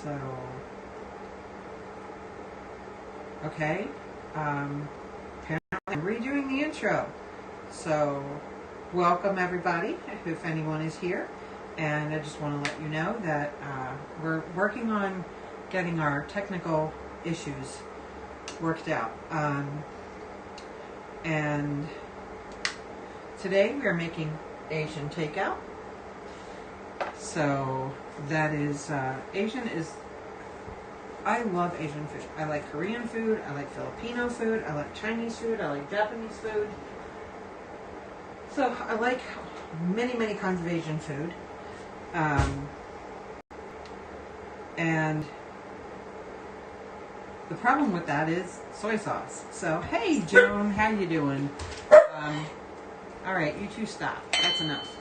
So, okay. Apparently I'm redoing the intro. So, welcome everybody, if anyone is here. And I just want to let you know that we're working on getting our technical issues worked out. And today we are making Asian takeout. So that is, Asian is, I love Asian food. I like Korean food, I like Filipino food, I like Chinese food, I like Japanese food. So I like many, many kinds of Asian food. And the problem with that is soy sauce. So, hey Joan, how you doing? All right, you two stop. That's enough.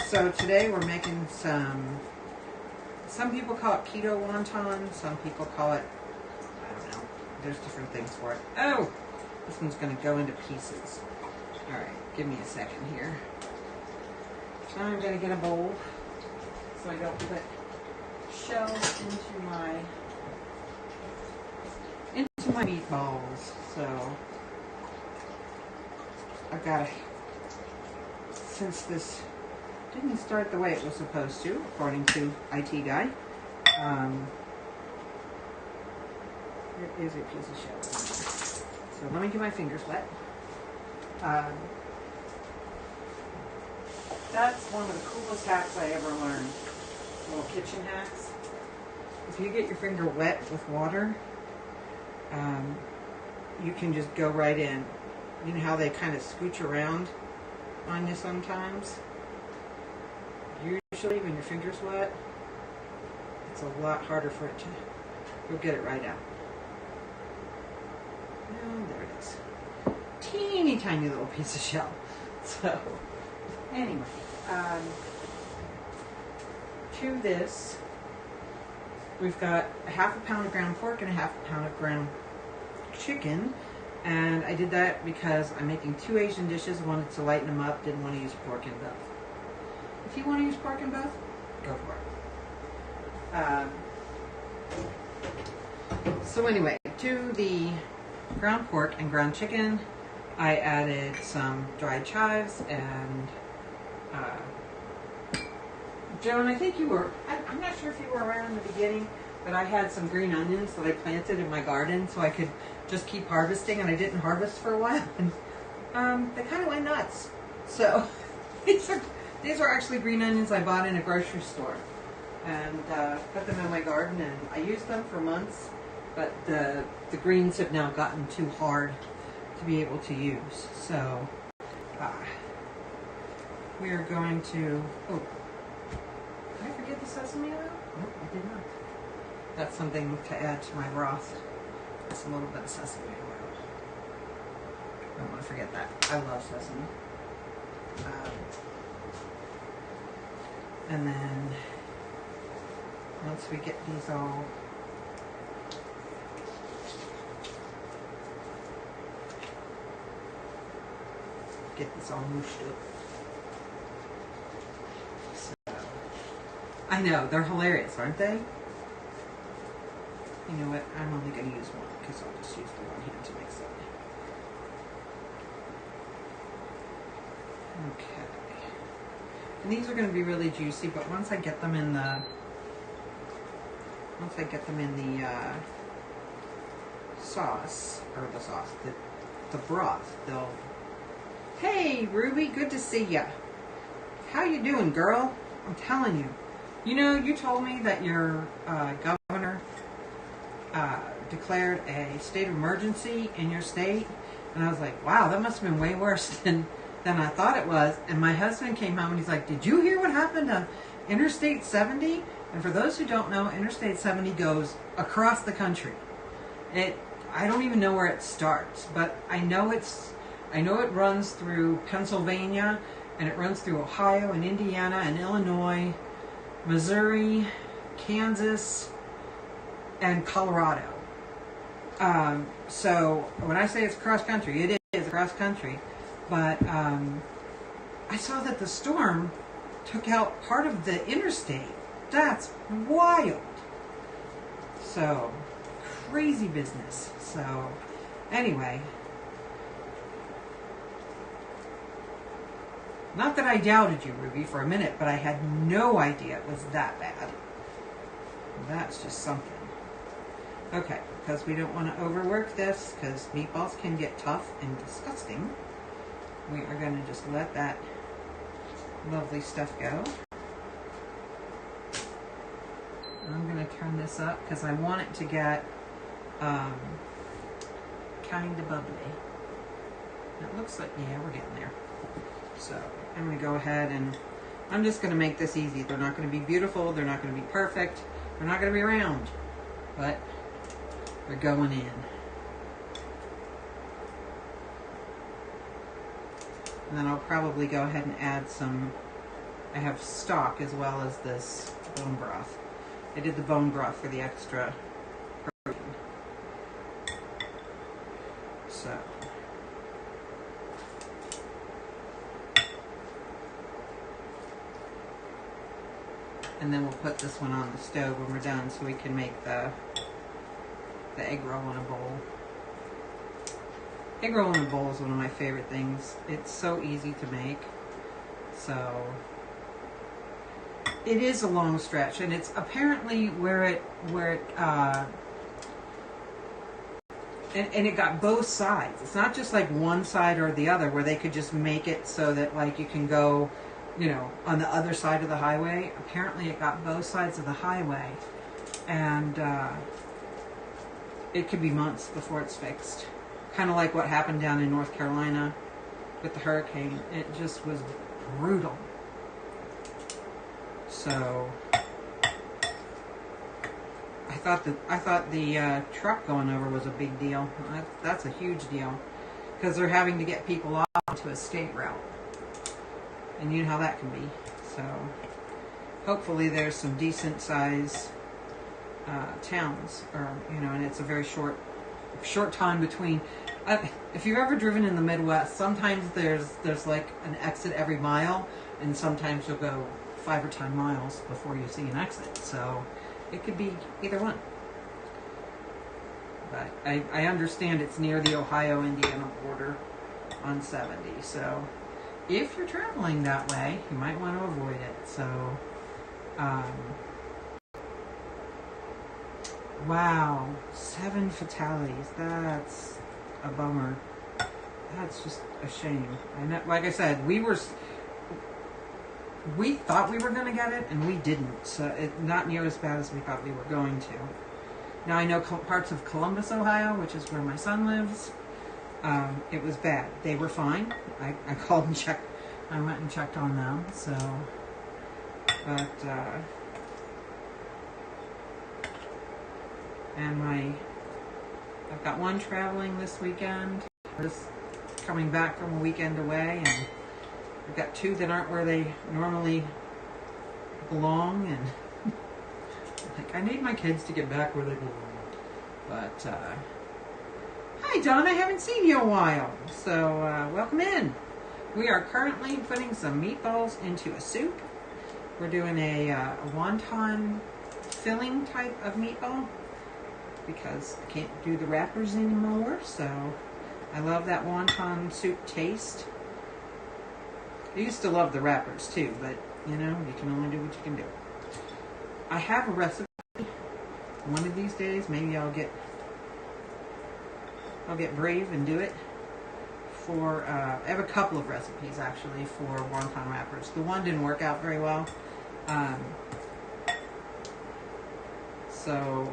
So today we're making some people call it keto wonton, some people call it, I don't know, there's different things for it. Oh, this one's going to go into pieces. All right, give me a second here. So I'm going to get a bowl so I don't put shells into my meatballs. So I've got to, since this didn't start the way it was supposed to, according to IT guy, there is a piece of shell in there. So let me get my fingers wet. That's one of the coolest hacks I ever learned. Little kitchen hacks. If you get your finger wet with water, you can just go right in. You know how they kind of scooch around on you sometimes? Usually when your finger's wet, it's a lot harder for it to, you'll get it right out. And there it is. Teeny tiny little piece of shell. So, anyway, to this, we've got a half a pound of ground pork and a half a pound of ground chicken. And I did that because I'm making two Asian dishes. I wanted to lighten them up, didn't want to use pork in both. If you want to use pork in both, go for it. So anyway, to the ground pork and ground chicken, I added some dried chives and Joan, I think you were, I'm not sure if you were around in the beginning, but I had some green onions that I planted in my garden so I could just keep harvesting, and I didn't harvest for a while, and they kind of went nuts. So these are actually green onions I bought in a grocery store, and put them in my garden, and I used them for months, but the greens have now gotten too hard to be able to use. So we are going to, oh, did I forget the sesame oil? No, I did not. That's something to add to my broth. Just a little bit of sesame oil. I don't want to forget that. I love sesame. And then once we get these all mushed up. So, I know, they're hilarious, aren't they? You know what? I'm only going to use one because I'll just use the one hand to mix it. Okay. And these are going to be really juicy, but once I get them in the the broth, they'll. Hey, Ruby, good to see ya. How you doing, girl? I'm telling you. You know, you told me that your governor declared a state of emergency in your state, and I was like, wow, that must have been way worse than I thought it was. And my husband came home and he's like, did you hear what happened to Interstate 70? And for those who don't know, Interstate 70 goes across the country. I don't even know where it starts, but I know it runs through Pennsylvania, and it runs through Ohio and Indiana and Illinois, Missouri, Kansas, and Colorado. So when I say it's cross country, it is across country. But I saw that the storm took out part of the interstate. That's wild. So, crazy business. So, anyway. Not that I doubted you, Ruby, for a minute, but I had no idea it was that bad. That's just something. Okay, because we don't want to overwork this, because meatballs can get tough and disgusting. We are going to just let that lovely stuff go. I'm going to turn this up because I want it to get kind of bubbly. It looks like, yeah, we're getting there. So I'm going to go ahead and I'm just going to make this easy. They're not going to be beautiful. They're not going to be perfect. They're not going to be round. But they're going in. And then I'll probably go ahead and add some, I have stock as well as this bone broth. I did the bone broth for the extra protein. So. And then we'll put this one on the stove when we're done so we can make the egg roll in a bowl. Egg roll in a bowl is one of my favorite things. It's so easy to make. So it is a long stretch, and it's apparently where it and it got both sides. It's not just like one side or the other where they could just make it so that like you can go, you know, on the other side of the highway. Apparently it got both sides of the highway, and it could be months before it's fixed. Kind of like what happened down in North Carolina with the hurricane. It just was brutal. So I thought the truck going over was a big deal. That's a huge deal because they're having to get people off to a state route. And you know how that can be. So hopefully there's some decent size towns, or you know, and it's a very short time between. If you've ever driven in the Midwest, sometimes there's like an exit every mile, and sometimes you'll go 5 or 10 miles before you see an exit. So it could be either one. But I understand it's near the Ohio-Indiana border on 70. So if you're traveling that way, you might want to avoid it. So, wow, 7 fatalities. That's a bummer. That's just a shame. Like I said, we thought we were going to get it, and we didn't. So not near as bad as we thought we were going to. Now I know parts of Columbus, Ohio, which is where my son lives. It was bad. They were fine. I called and checked. I went and checked on them. So, but and I've got one traveling this weekend. Just coming back from a weekend away, and I've got 2 that aren't where they normally belong, and like I need my kids to get back where they belong. But hi, Don. I haven't seen you in a while, so welcome in. We are currently putting some meatballs into a soup. We're doing a wonton filling type of meatball because I can't do the wrappers anymore. So I love that wonton soup taste. I used to love the wrappers too, but you know, you can only do what you can do. I have a recipe. One of these days, maybe I'll get brave and do it. I have a couple of recipes actually for wonton wrappers. The one didn't work out very well, so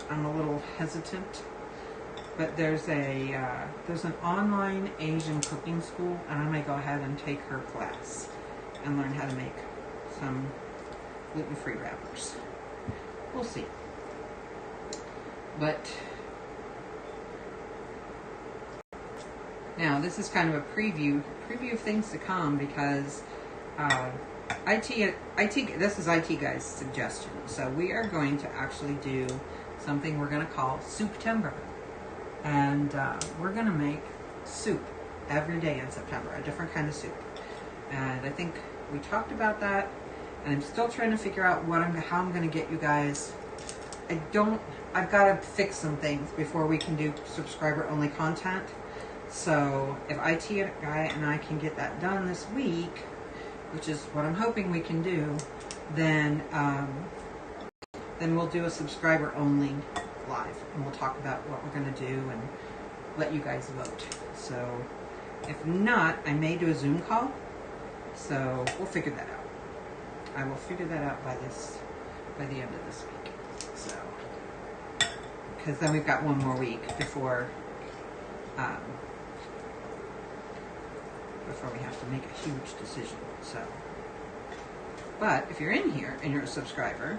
I'm a little hesitant. But there's an online Asian cooking school, and I may go ahead and take her class and learn how to make some gluten-free wrappers. We'll see. But now this is kind of a preview of things to come, because this is IT Guy's suggestion. So we are going to actually do something we're going to call Soup-tember. And we're going to make soup every day in September, a different kind of soup. And I think we talked about that, and I'm still trying to figure out how I'm going to get you guys. I've got to fix some things before we can do subscriber only content. So if IT guy and I can get that done this week, which is what I'm hoping we can do, then we'll do a subscriber only live, and we'll talk about what we're going to do and let you guys vote. So if not, I may do a Zoom call. So we'll figure that out. I will figure that out by the end of this week. So, because then we've got one more week before we have to make a huge decision. So, but if you're in here and you're a subscriber,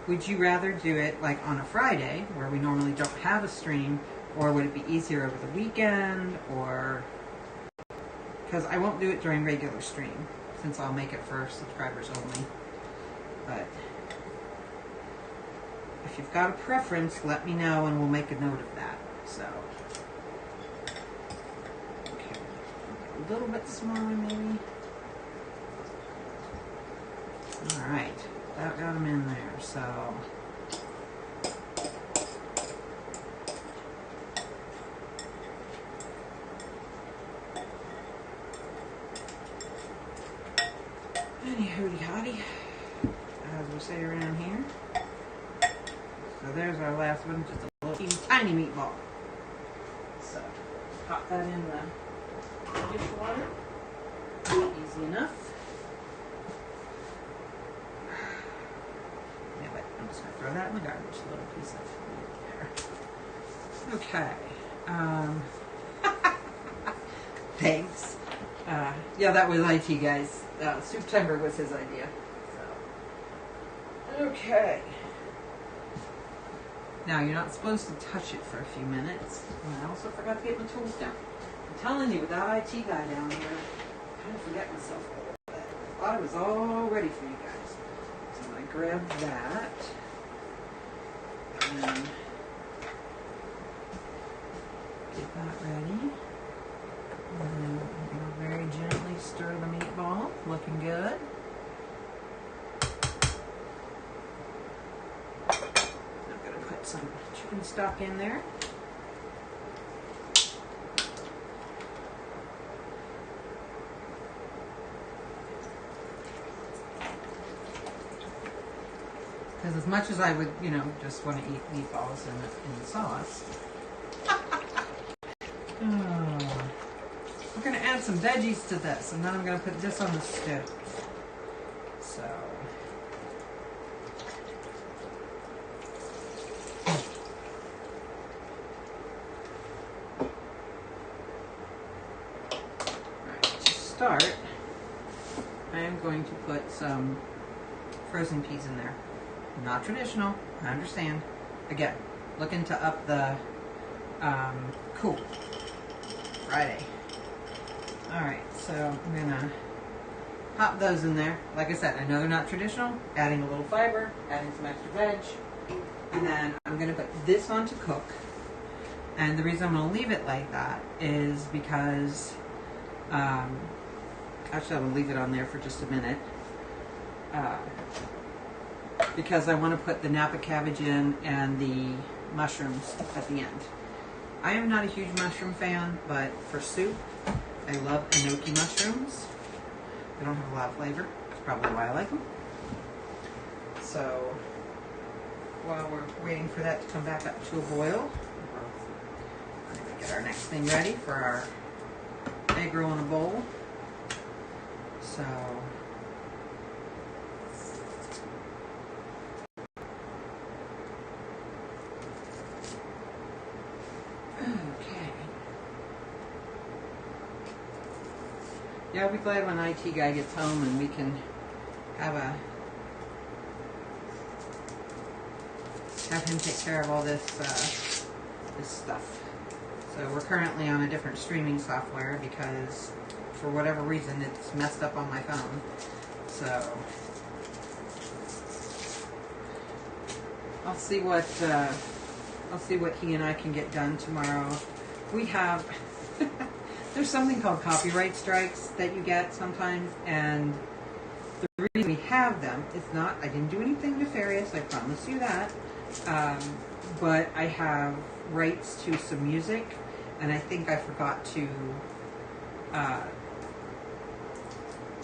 would you rather do it like on a Friday where we normally don't have a stream, or would it be easier over the weekend? Or because I won't do it during regular stream, since I'll make it for subscribers only. But if you've got a preference, let me know and we'll make a note of that. So, okay, a little bit smaller maybe. All right, that got them in there. So, any hooty hotty, as we say around here. So there's our last one, just a little tiny meatball. So pop that in the dishwater. Easy enough. Yeah, but I'm just gonna throw that in the garbage. A little piece of meat there. Okay. Thanks. Yeah, that was IT, guys. September was his idea. So. Okay. Now, you're not supposed to touch it for a few minutes. And I also forgot to get my tools down. I'm telling you, without IT guy down here, I kind of forget myself a little bit. I thought it was all ready for you guys. So I grab that. And then get that ready. And then I'm going to very gently stir the meatball. Looking good. Some chicken stock in there. Because as much as I would, just want to eat meatballs in the sauce, we're going to add some veggies to this, and then I'm going to put this on the stove. So. Start, I am going to put some frozen peas in there. Not traditional, I understand. Again, looking to up the cool Friday. Alright, so I'm gonna pop those in there. Like I said, I know they're not traditional. Adding a little fiber, adding some extra veg. And then I'm gonna put this on to cook. And the reason I'm gonna leave it like that is because actually, I'm going to leave it on there for just a minute because I want to put the Napa cabbage in and the mushrooms at the end. I am not a huge mushroom fan, but for soup, I love enoki mushrooms. They don't have a lot of flavor. That's probably why I like them. So, while we're waiting for that to come back up to a boil, we're going to get our next thing ready for our Eggroll in a bowl. So, okay. Yeah, I'll be glad when IT guy gets home and we can have him take care of all this this stuff. So we're currently on a different streaming software because for whatever reason it's messed up on my phone. So I'll see what he and I can get done tomorrow. We have there's something called copyright strikes that you get sometimes, and we have them. It's not, I didn't do anything nefarious, I promise you that. But I have rights to some music, and I think I forgot to,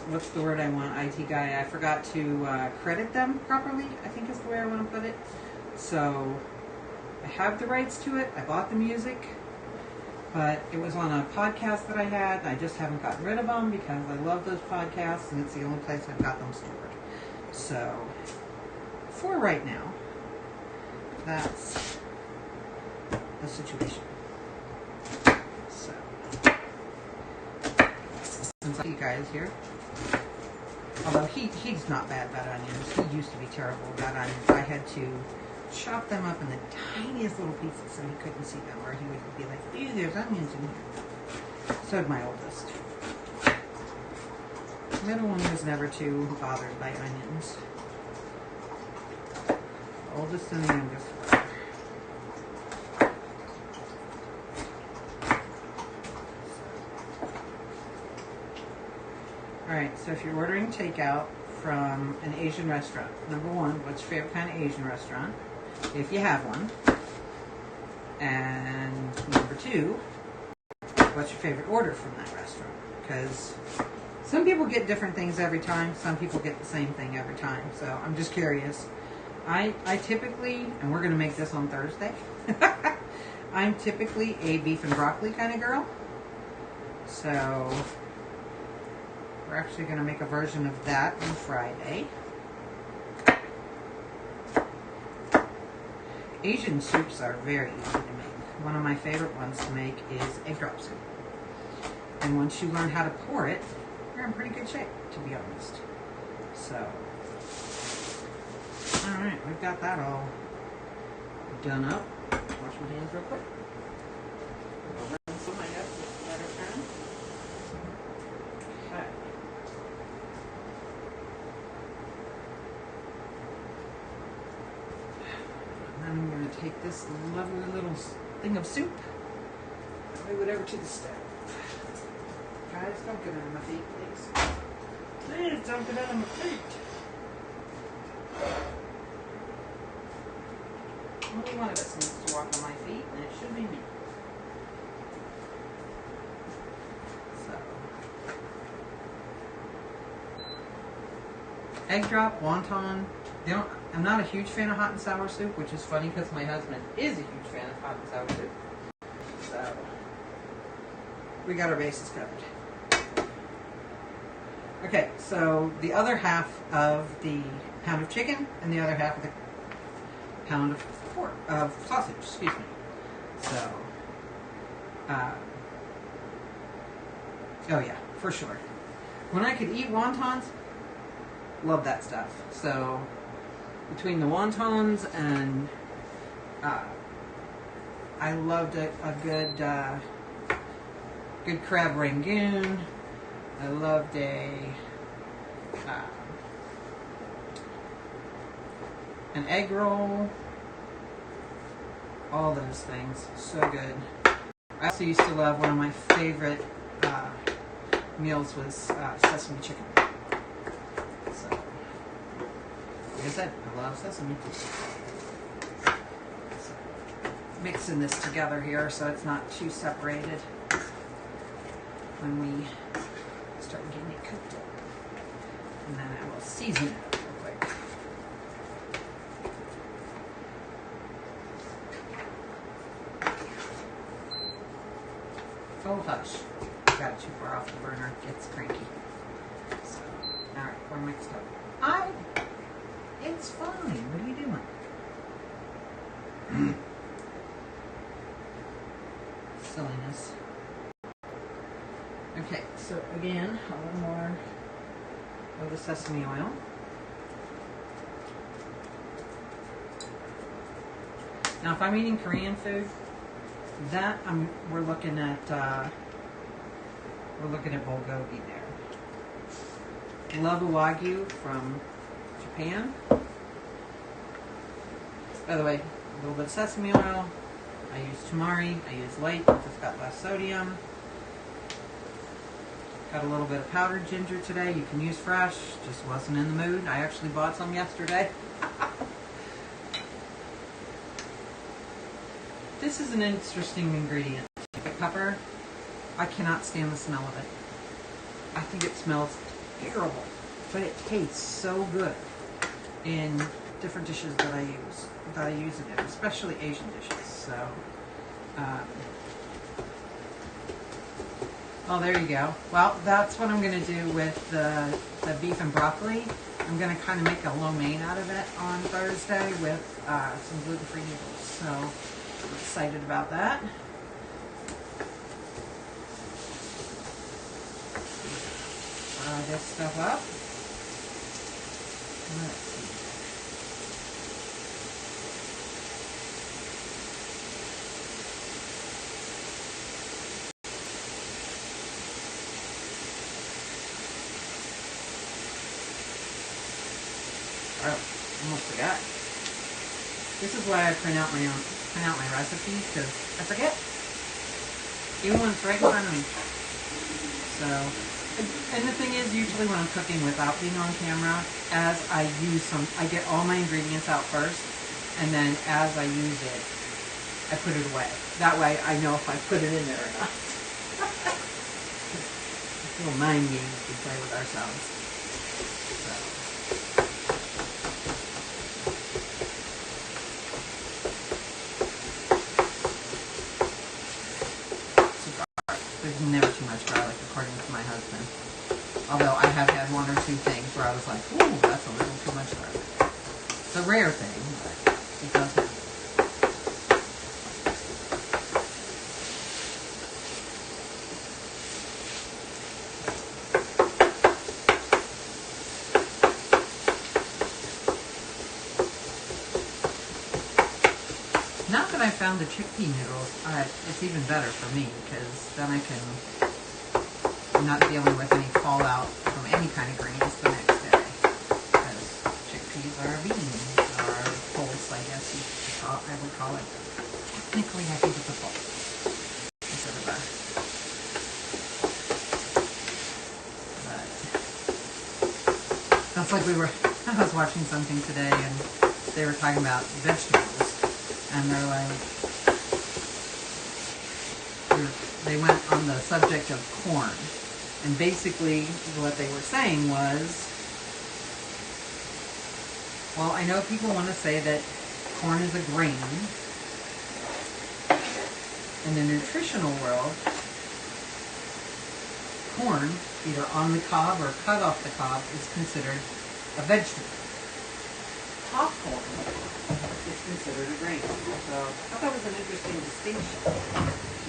what's the word I want, IT guy? I forgot to credit them properly, I think is the way I want to put it. So I have the rights to it. I bought the music, but it was on a podcast that I had, and I just haven't gotten rid of them because I love those podcasts, and it's the only place I've got them stored. So for right now, that's the situation. So since you guys here, although he's not bad about onions. He used to be terrible about onions. I had to chop them up in the tiniest little pieces so he couldn't see them, or he would be like, ew, there's onions in here. So did my oldest. The middle one was never too bothered by onions. The oldest and the youngest were. Alright, so if you're ordering takeout from an Asian restaurant, number one, what's your favorite kind of Asian restaurant? If you have one. And number two, what's your favorite order from that restaurant? Because some people get different things every time. Some people get the same thing every time. So I'm just curious. I typically, and we're going to make this on Thursday, I'm typically a beef and broccoli kind of girl. So we're actually going to make a version of that on Friday. Asian soups are very easy to make. One of my favorite ones to make is egg drop soup. And once you learn how to pour it, you're in pretty good shape, to be honest. So, alright, we've got that all done up. Wash my hands real quick. I'm going to take this lovely little thing of soup and move it over to the stove. Guys, don't get under my feet, please. Please don't get under my feet. Only one of us needs to walk on my feet, and it should be me. So, egg drop, wonton. I'm not a huge fan of hot and sour soup, which is funny because my husband is a huge fan of hot and sour soup. So, we got our bases covered. Okay, so the other half of the pound of chicken and the other half of the pound of sausage, excuse me. So, oh yeah, for sure. When I could eat wontons, love that stuff. So, between the wontons and I loved a good good crab rangoon. I loved an Eggroll. All those things, so good. I also used to love, one of my favorite meals was sesame chicken. So, like I said, I love sesame. So, mixing this together here so it's not too separated when we start getting it cooked up. And then I will season it up real quick. Oh hush. Got it too far off the burner. Gets cranky. So, alright, we're mixed up. It's fine. What are you doing? Silliness. Okay, so again, a little more of the sesame oil. Now, if I'm eating Korean food, that we're looking at bulgogi there. Love wagyu from Japan. By the way, a little bit of sesame oil. I use tamari. I use light because it's got less sodium. Got a little bit of powdered ginger today. You can use fresh. Just wasn't in the mood. I actually bought some yesterday. This is an interesting ingredient. Pepper. I cannot stand the smell of it. I think it smells terrible, but it tastes so good in different dishes that I use it in, especially Asian dishes. So, oh, there you go. Well, that's what I'm going to do with the beef and broccoli. I'm going to kind of make a lo mein out of it on Thursday with some gluten-free noodles. So, I'm excited about that. Fry this stuff up. Let's see. Oh, almost forgot. This is why I print out my recipes, because I forget. Even when it's right in front of me. So, and the thing is, usually when I'm cooking without being on camera, as I get all my ingredients out first, and then as I use it, I put it away. That way I know if I put it in there or not. It's a little mind game we can play with ourselves. So. There's never too much garlic, according to my husband. Although I have had one or two things where I was like, ooh, that's a little too much garlic. It's a rare thing, but it does happen. Now that I found the chickpea noodles, it's even better for me, because then I'm not dealing with any fallout from any kind of grains the next day. Because chickpeas are beans, or pulse, I guess I would call it. Technically, I think it's a pulse instead of a. But that's like I was watching something today, and they were talking about vegetables. And they're like, they went on the subject of corn. And basically what they were saying was, well, I know people want to say that corn is a grain. In the nutritional world, corn, either on the cob or cut off the cob, is considered a vegetable. Popcorn is considered a grain. So I thought that was an interesting distinction to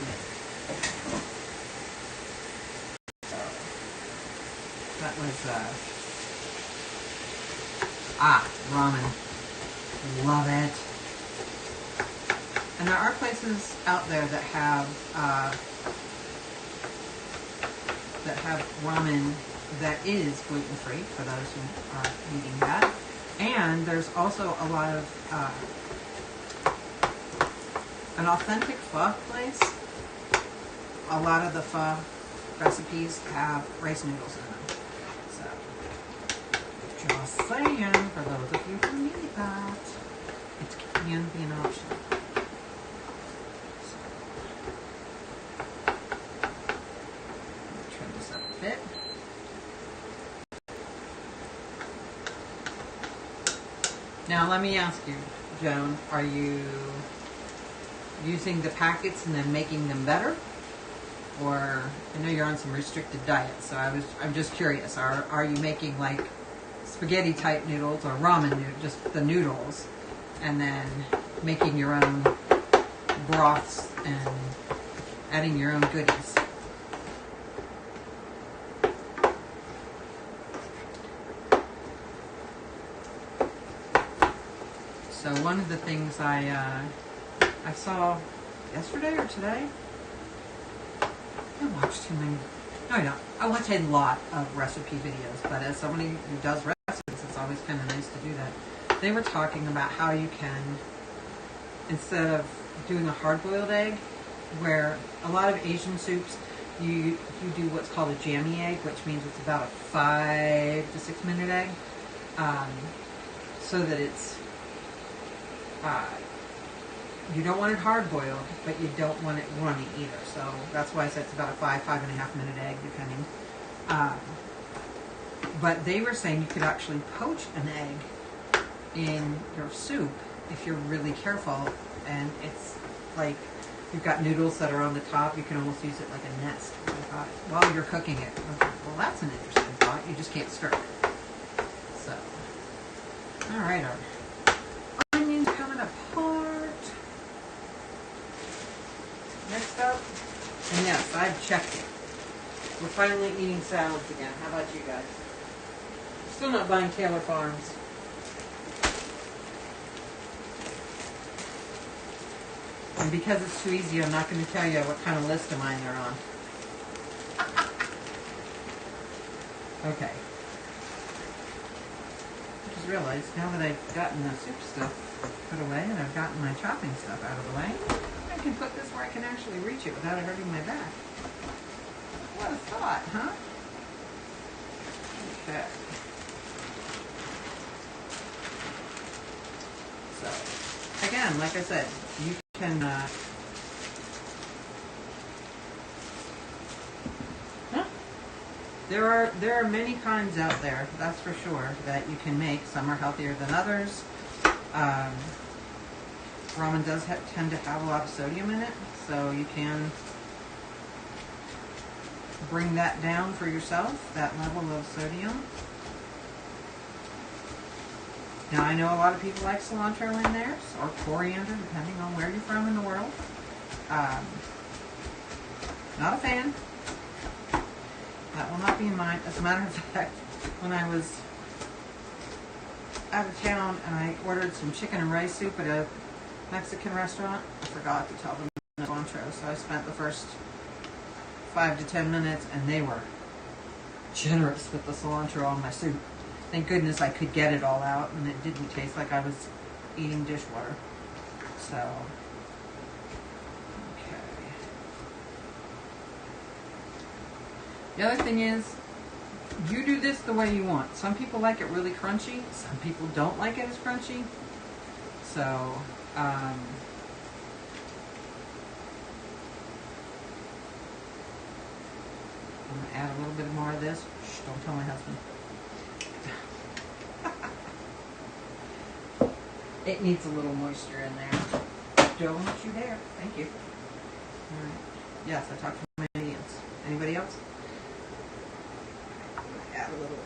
make. So that was ramen. Love it. And there are places out there that have ramen that is gluten-free for those who are eating that. And there's also a lot of an authentic pho place. A lot of the pho recipes have rice noodles in them. So, just saying, for those of you who need that, it can be an option. So, trim this up a bit. Now let me ask you, Joan, are you using the packets and then making them better? Or, I know you're on some restricted diet, so I'm just curious, are you making like spaghetti type noodles or ramen noodles, just the noodles, and then making your own broths and adding your own goodies? So one of the things I saw yesterday or today, I watched too many. No, I don't. I watch a lot of recipe videos, but as somebody who does recipes, it's always kind of nice to do that. They were talking about how you can, instead of doing a hard-boiled egg, where a lot of Asian soups, you do what's called a jammy egg, which means it's about a 5 to 6 minute egg, so that it's you don't want it hard boiled, but you don't want it runny either. So that's why I said it's about a 5.5 minute egg, depending. But they were saying you could actually poach an egg in your soup if you're really careful, and it's like you've got noodles that are on the top. You can almost use it like a nest. I thought, while you're cooking it. I was like, well, that's an interesting thought. You just can't stir it. So, all right, our onions coming apart. Next up, and yes, I've checked it. We're finally eating salads again. How about you guys? Still not buying Taylor Farms. And because it's too easy, I'm not going to tell you what kind of list of mine they're on. Okay. I just realized now that I've gotten the soup stuff put away and I've gotten my chopping stuff out of the way, I can put this where I can actually reach it without it hurting my back. What a thought, huh? Okay. So, again, like I said, you can there are many kinds out there, that's for sure, that you can make. Some are healthier than others. Ramen does tend to have a lot of sodium in it, so you can bring that down for yourself, that level of sodium. Now, I know a lot of people like cilantro in theirs, or coriander, depending on where you're from in the world. Not a fan. That will not be in mine. As a matter of fact, when I was out of town and I ordered some chicken and rice soup at a Mexican restaurant, I forgot to tell them no cilantro, so I spent the first 5 to 10 minutes, and they were generous with the cilantro on my soup. Thank goodness I could get it all out, and it didn't taste like I was eating dishwater. So, okay. The other thing is, you do this the way you want. Some people like it really crunchy. Some people don't like it as crunchy. So, I'm going to add a little bit more of this. Shh, don't tell my husband. It needs a little moisture in there. Don't you dare. Thank you. All right. Yes, I talked to my audience. Anybody else? Add a little.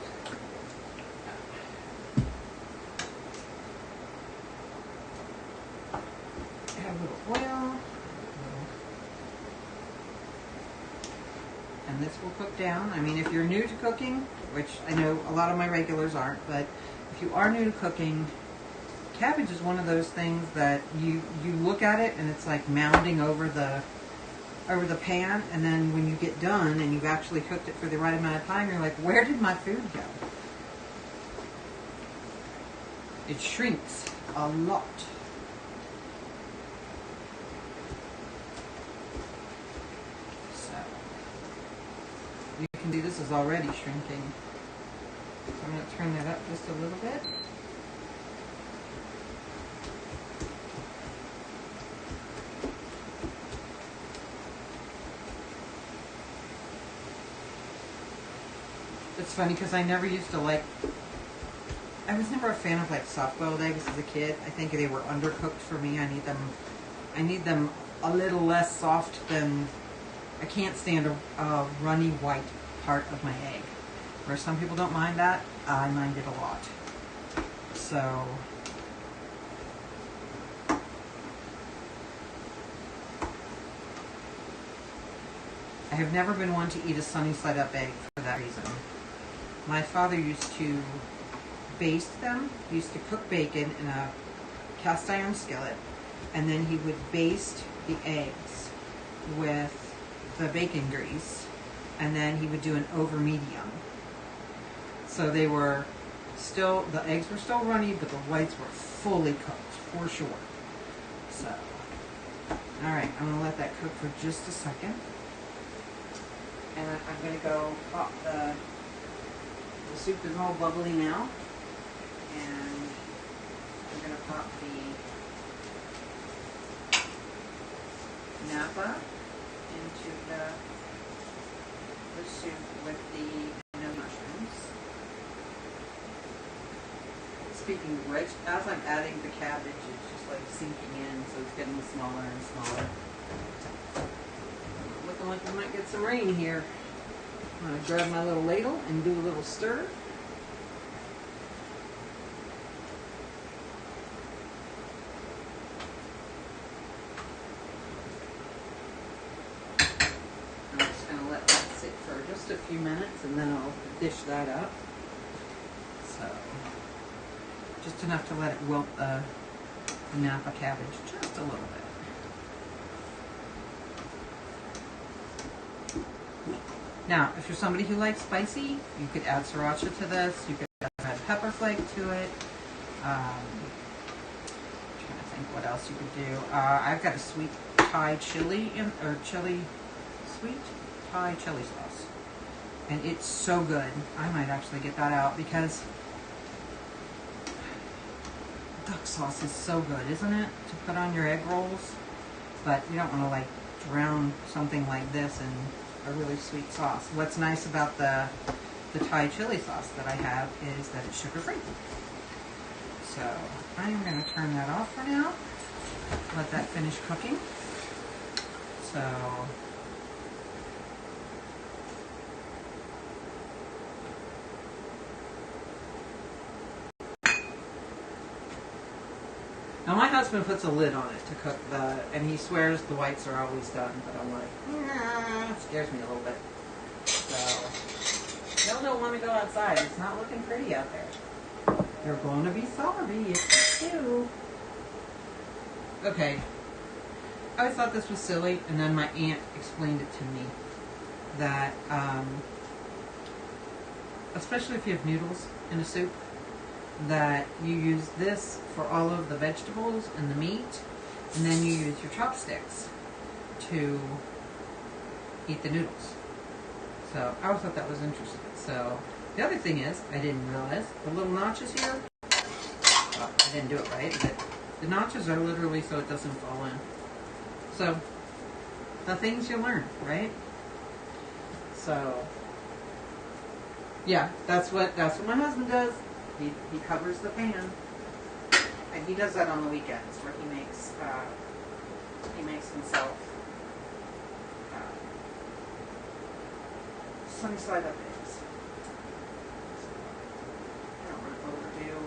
Add a little oil. And this will cook down. I mean, if you're new to cooking, which I know a lot of my regulars aren't, but if you are new to cooking, cabbage is one of those things that you look at it and it's like mounding over the pan, and then when you get done and you've actually cooked it for the right amount of time, you're like, where did my food go? It shrinks a lot. So you can see this is already shrinking. So I'm going to turn that up just a little bit. It's funny because I never used to like, I was never a fan of like soft-boiled eggs as a kid. I think they were undercooked for me. I need them a little less soft than, I can't stand a runny white part of my egg. Where some people don't mind that, I mind it a lot. So, I have never been one to eat a sunny side up egg for that reason. My father used to baste them. He used to cook bacon in a cast iron skillet, and then he would baste the eggs with the bacon grease, and then he would do an over medium. So they were still, the eggs were still runny, but the whites were fully cooked, for sure. So, alright, I'm going to let that cook for just a second. And I'm going to go pop the soup is all bubbly now. And I'm going to pop the napa into the soup with the mushrooms. Speaking of which, as I'm adding the cabbage, it's just like sinking in, so it's getting smaller and smaller. Looking like we might get some rain here. I'm going to grab my little ladle and do a little stir. I'm just going to let that sit for just a few minutes and then I'll dish that up. So, just enough to let it wilt the napa cabbage just a little bit. Now, if you're somebody who likes spicy, you could add sriracha to this. You could add pepper flake to it. I'm trying to think what else you could do. I've got a sweet Thai chili, sweet Thai chili sauce. And it's so good. I might actually get that out because duck sauce is so good, isn't it? To put on your egg rolls. But you don't want to like drown something like this in a really sweet sauce. What's nice about the Thai chili sauce that I have is that it's sugar-free. So I am going to turn that off for now. Let that finish cooking. So now my husband puts a lid on it to cook and he swears the whites are always done, but I'm like, nah, it scares me a little bit. So, y'all don't want to go outside. It's not looking pretty out there. You're going to be sorry if you do. Okay. I always thought this was silly, and then my aunt explained it to me that, especially if you have noodles in a soup, that you use this for all of the vegetables and the meat, and then you use your chopsticks to eat the noodles. So I always thought that was interesting. So the other thing is, I didn't realize the little notches here, well, I didn't do it right, but the notches are literally so it doesn't fall in. So the things you learn, right? So yeah, that's what my husband does. He covers the pan, and he does that on the weekends where he makes himself sunny side up eggs. I don't want to overdo.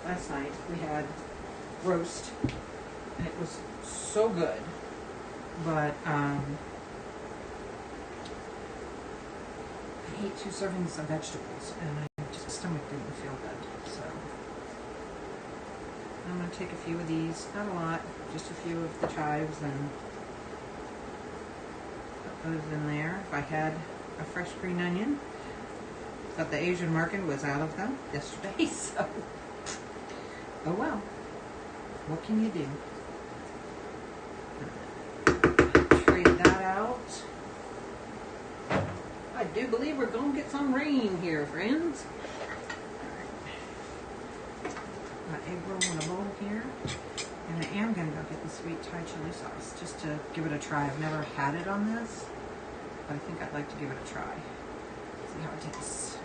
Last night we had roast, and it was so good, but I ate 2 servings of vegetables, and my stomach didn't feel good. So I'm going to take a few of these, not a lot, just a few of the chives, and put those in there. If I had a fresh green onion, but the Asian market was out of them yesterday, so oh well. What can you do? Trade that out. I do believe we're going to get some rain here, friends. Got Eggroll in a bowl here. And I am going to go get the sweet Thai chili sauce just to give it a try. I've never had it on this, but I think I'd like to give it a try. See how it tastes.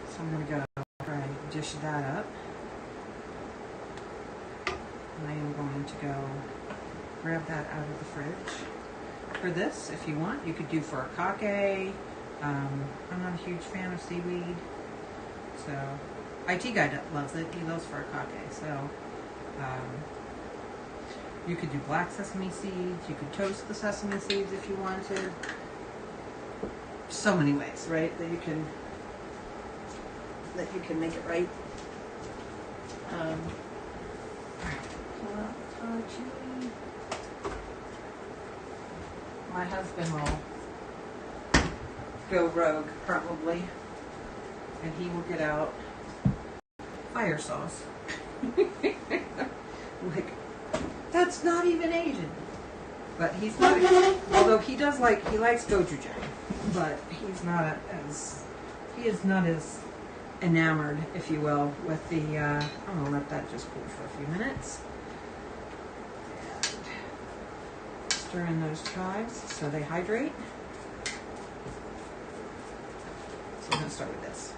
So I'm going to go try and dish that up. And I am going to go grab that out of the fridge. For this, if you want, you could do for a kake. I'm not a huge fan of seaweed, so IT guy loves it. He loves furikake. So you could do black sesame seeds. You could toast the sesame seeds if you wanted. So many ways, right? That you can make it right. Chili. My husband will go rogue, probably, and he will get out fire sauce. Like, that's not even Asian. But he's not, although he likes gochujang, but he is not as enamored, if you will, with the, I'm going to let that just cool for a few minutes. And stir in those chives so they hydrate. So I'm going to start with this.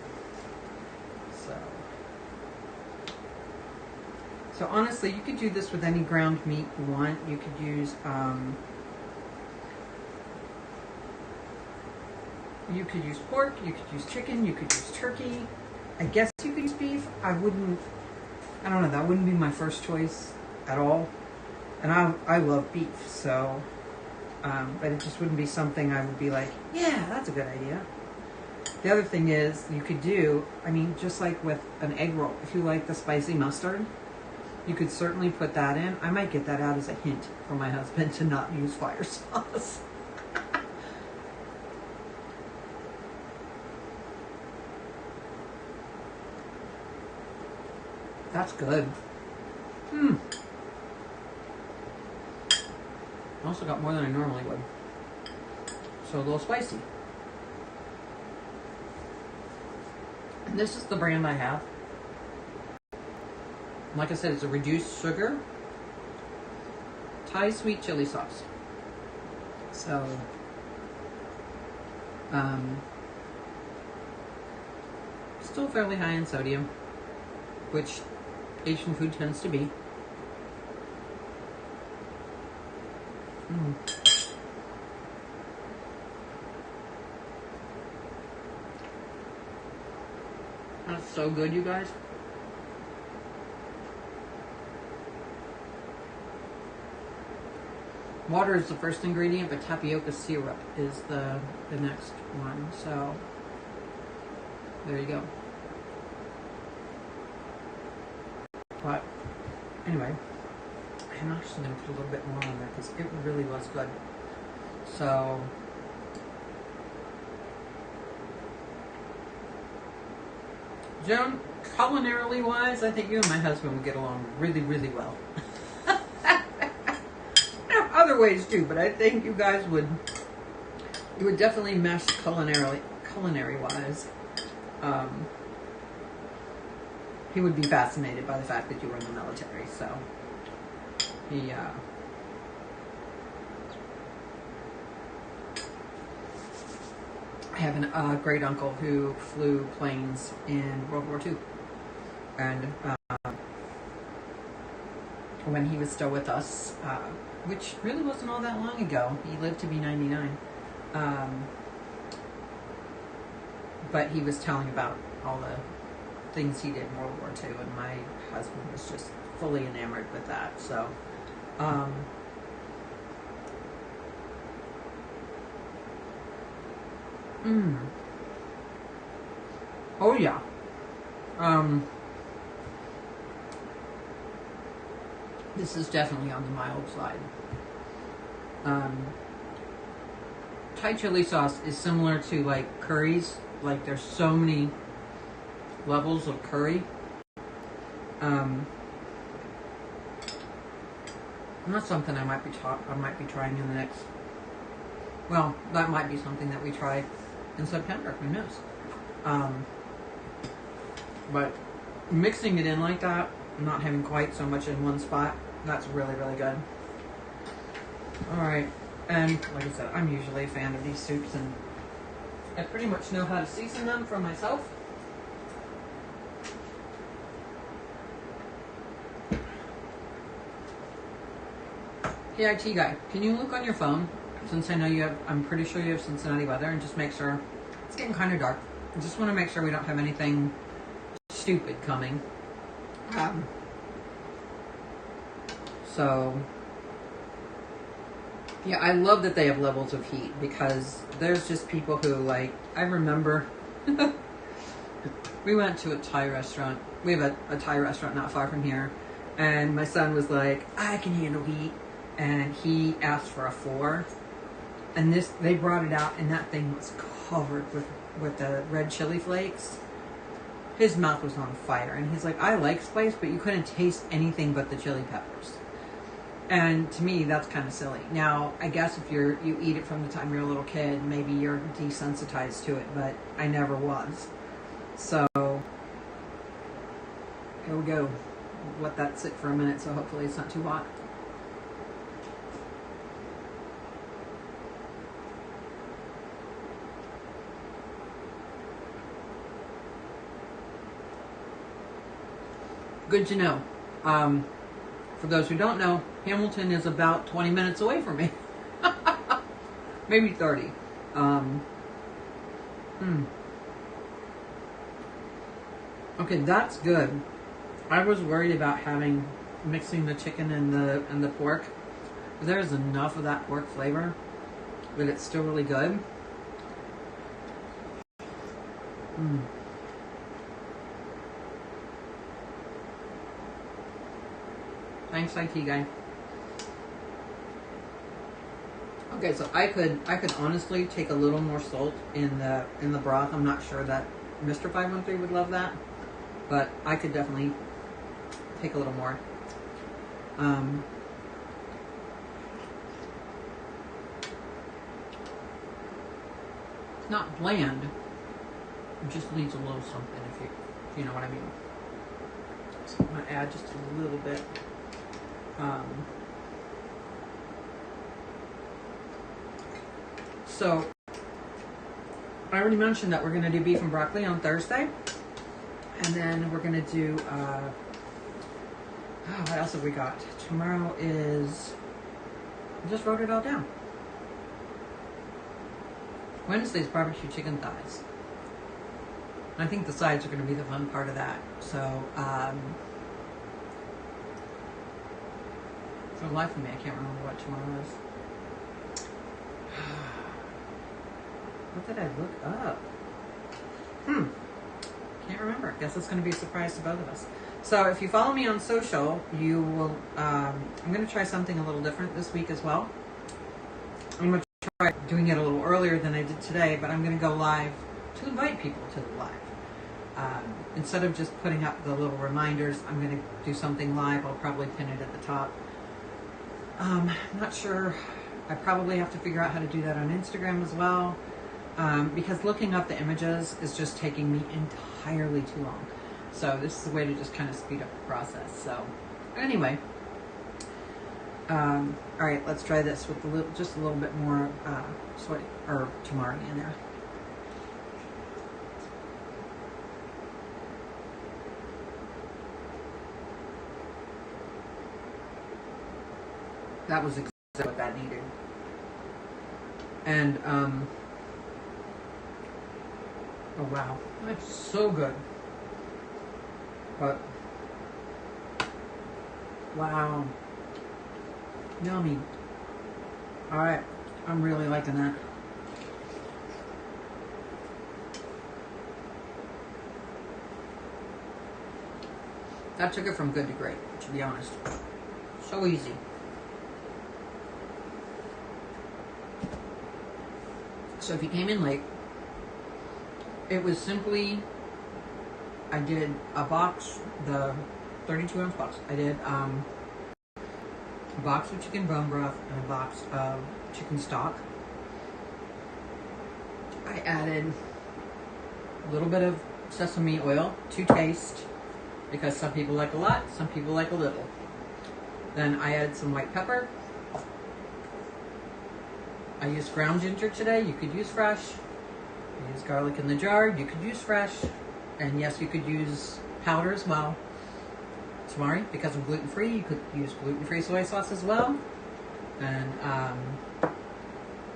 So honestly, you could do this with any ground meat you want. You could use pork, you could use chicken, you could use turkey. I guess you could use beef. I don't know, that wouldn't be my first choice at all. And I love beef, so, but it just wouldn't be something I would be like, yeah, that's a good idea. The other thing is, you could do, I mean, just like with an egg roll, if you like the spicy mustard, you could certainly put that in. I might get that out as a hint for my husband to not use fire sauce. That's good. I also got more than I normally would. So a little spicy. And this is the brand I have. Like I said, it's a reduced sugar Thai sweet chili sauce. So, still fairly high in sodium, which Asian food tends to be. That's so good, you guys. Water is the first ingredient, but tapioca syrup is the next one. So there you go. But anyway, I'm actually going to put a little bit more on there because it really was good. So Joan, culinarily wise, I think you and my husband would get along really, really well. Other ways too, but I think you guys would definitely mesh culinary wise. He would be fascinated by the fact that you were in the military, so he I have a great uncle who flew planes in World War II, and when he was still with us, which really wasn't all that long ago. He lived to be 99. But he was telling about all the things he did in World War II, and my husband was just fully enamored with that. So, oh yeah. This is definitely on the mild side. Thai chili sauce is similar to like curries. Like there's so many levels of curry. Not something I might be trying in the next. Well, that might be something that we try in September. Who knows? But mixing it in like that, not having quite so much in one spot, that's really, really good. Alright, and like I said, I'm usually a fan of these soups, and I pretty much know how to season them for myself. Hey, IT guy, can you look on your phone, since I know you have, I'm pretty sure you have Cincinnati weather, and just make sure, it's getting kind of dark. I just want to make sure we don't have anything stupid coming. So, yeah, I love that they have levels of heat, because there's just people who, like, I remember we went to a Thai restaurant. We have a Thai restaurant not far from here, and my son was like, I can handle heat, and he asked for a 4, and they brought it out, and that thing was covered with the red chili flakes. His mouth was on fire, and he's like, I like spice, but you couldn't taste anything but the chili peppers. And to me, that's kind of silly. Now, I guess if you eat it from the time you're a little kid, maybe you're desensitized to it, but I never was. So here we go. Let that sit for a minute, so hopefully it's not too hot. Good to know. For those who don't know, Hamilton is about 20 minutes away from me. Maybe 30. Okay, that's good. I was worried about mixing the chicken and the pork. There's enough of that pork flavor, but it's still really good. Thanks, IT guy. Okay, so I could honestly take a little more salt in the broth. I'm not sure that Mr. 513 would love that, but I could definitely take a little more. It's not bland. It just needs a little something, if you know what I mean. So I'm gonna add just a little bit. So I already mentioned that we're going to do beef and broccoli on Thursday, and then we're going to do what else have we got? Tomorrow is, I just wrote it all down. Wednesday's barbecue chicken thighs. I think the sides are going to be the fun part of that. So for the life of me, I can't remember what tomorrow is. What did I look up? Can't remember. Guess it's going to be a surprise to both of us. So if you follow me on social, you will. I'm going to try something a little different this week as well. I'm going to try doing it a little earlier than I did today, but I'm going to go live to invite people to the live. Instead of just putting up the little reminders, I'm going to do something live. I'll probably pin it at the top. I'm not sure. I probably have to figure out how to do that on Instagram as well, because looking up the images is just taking me entirely too long. So this is a way to just kind of speed up the process. So anyway, all right, let's try this with just a little bit more soy or tamari in there. That was exactly what that needed. And, oh wow, that's so good. But, wow, yummy. All right, I'm really liking that. That took it from good to great, to be honest. So easy. So if you came in late, it was simply, I did a box, the 32-ounce box. I did a box of chicken bone broth and a box of chicken stock. I added a little bit of sesame oil to taste, because some people like a lot, some people like a little. Then I added some white pepper. I used ground ginger today. You could use fresh. I used garlic in the jar. You could use fresh. And yes, you could use powder as well. Tamari, because I'm gluten-free, you could use gluten-free soy sauce as well. And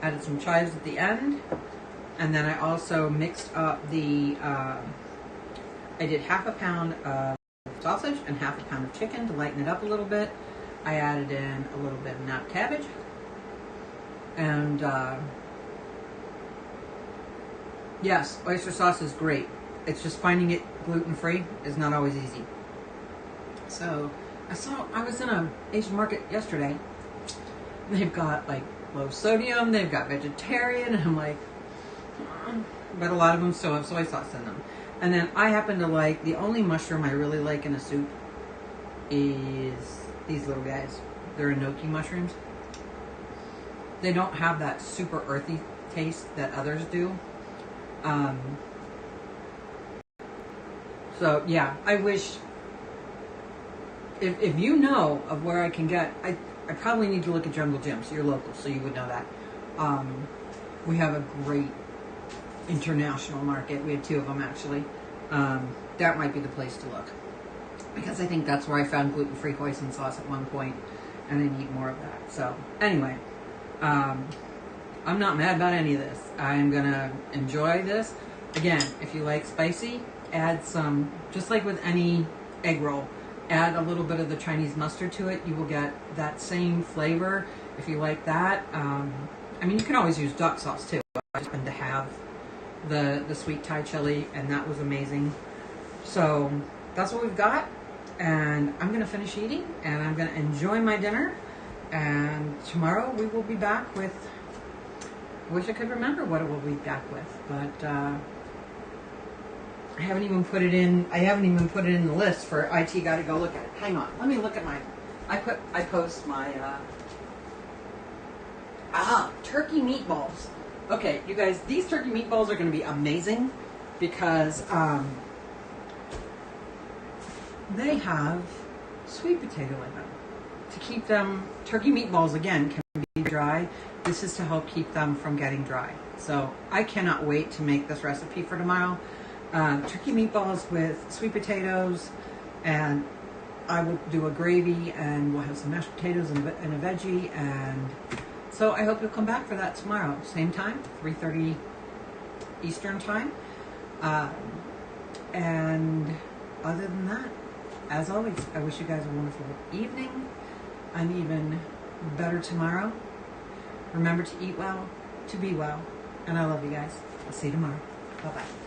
added some chives at the end. And then I also mixed up the, I did half a pound of sausage and half a pound of chicken to lighten it up a little bit. I added in a little bit of nut cabbage. And yes, oyster sauce is great. It's just finding it gluten-free is not always easy. So I was in an Asian market yesterday. They've got like low sodium, they've got vegetarian, and I'm like, but a lot of them still have soy sauce in them. And then I happen to like, the only mushroom I really like in a soup is these little guys. They're enoki mushrooms. They don't have that super earthy taste that others do. So yeah, I wish, if you know of where I can get, I probably need to look at Jungle Gyms. You're local, so you would know that. We have a great international market. We have 2 of them actually. That might be the place to look, because I think that's where I found gluten-free hoisin sauce at one point, and I need more of that. So anyway, I'm not mad about any of this. I'm gonna enjoy this. Again, if you like spicy, add some, just like with any egg roll, add a little bit of the Chinese mustard to it. You will get that same flavor if you like that. I mean, you can always use duck sauce too. I just happened to have the sweet Thai chili, and that was amazing. So that's what we've got, and I'm going to finish eating, and I'm going to enjoy my dinner, and tomorrow we will be back with, I wish I could remember what it will be back with, but I haven't even put it in the list for IT. Got to go look at it. Hang on, let me look at my, I post my turkey meatballs. Okay, you guys, these turkey meatballs are going to be amazing because they have sweet potato in them. To keep them, turkey meatballs again can be dry. This is to help keep them from getting dry. So I cannot wait to make this recipe for tomorrow. Turkey meatballs with sweet potatoes, and I will do a gravy, and we'll have some mashed potatoes and a veggie, and so I hope you'll come back for that tomorrow. Same time, 3:30 Eastern time. And other than that, as always, I wish you guys a wonderful evening, an even better tomorrow. Remember to eat well, to be well, and I love you guys. I'll see you tomorrow. Bye-bye.